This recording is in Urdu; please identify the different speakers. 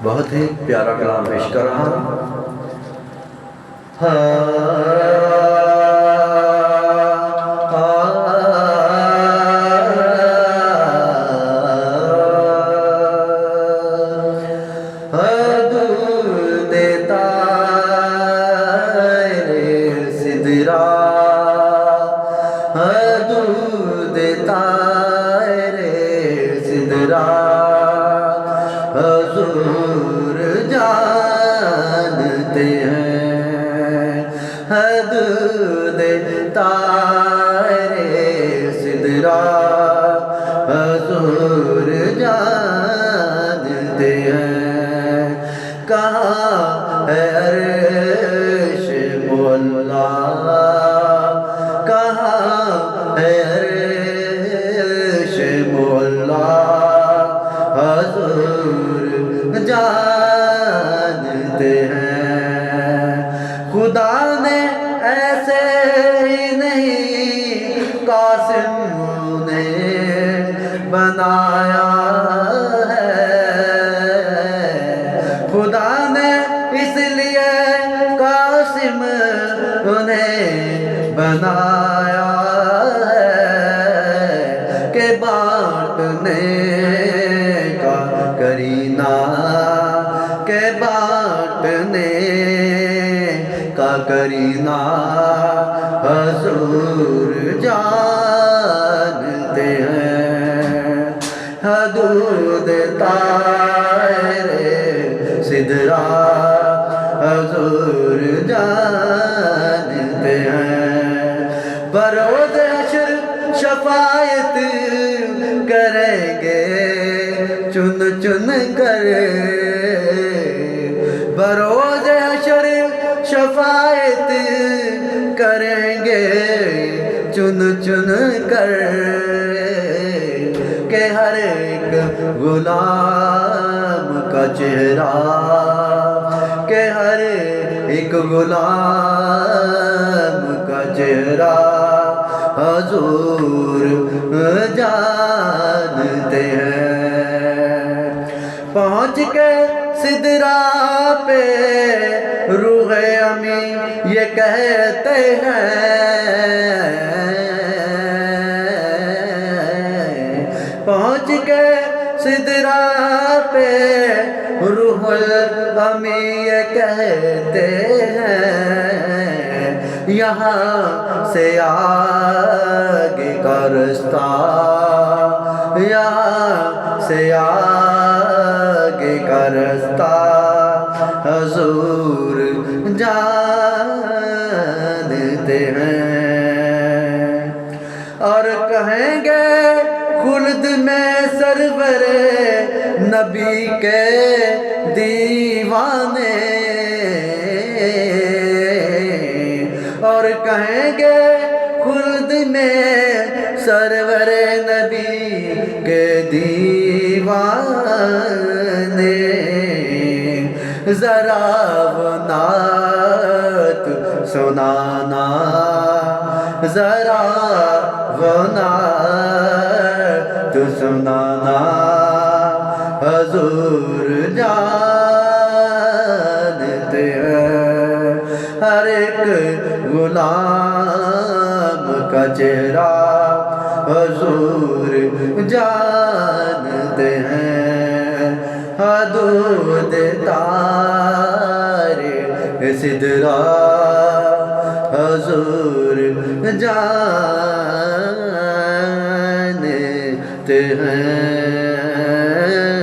Speaker 1: بہت ہی پیارا کلام پیش کر رہا ہوں۔ دودھ دیتا رے سدرا، دودھ دیتا رے سدرا، حضور جانتے ہیں، دودھ دیتا رے سدرا، حضور جانتے ہیں، کہاں ہے عرش مولا، کہاں ہے عرش مولا، حضور جانتے ہیں۔ خدا نے ایسے ہی نہیں قاسم نے بنایا ہے، خدا نے اس لیے قاسم انہیں بنایا ہے کہ بانٹنے کا کرینہ، کہ بانٹنے کا کرینہ حضور جانتے ہیں، دودھ رے سدرا، حضور جانتے ہیں، بروز حشر شفاعت کریں گے چن چن کر، بروز حشر شفاعت کریں گے چن چن کر، کہ ہر ایک غلام کا چہرہ، کہ ہر ایک غلام کا چہرہ حضور جانتے ہیں۔ پہنچ کے سدرا پہ روح امین یہ کہتے ہیں، پہنچ کے سدرا پہ روح امین یہ کہتے ہیں، یہاں سے آگے کا رستہ، یہاں سے آگے کا رستہ حضور جانتے ہیں، اور کہیں گے خلد میں سرور نبی کے دیوانے، اور کہیں گے خلد میں سرور نبی کے دیوانے، ذرا وہ نعت سنانا، ذرا وہ نعت سنانا، حضور جانتے ہیں، ہر ایک غلام کا چہرہ حضور جانتے ہیں، دودھ رے سدرا، حضور جانتے ہیں۔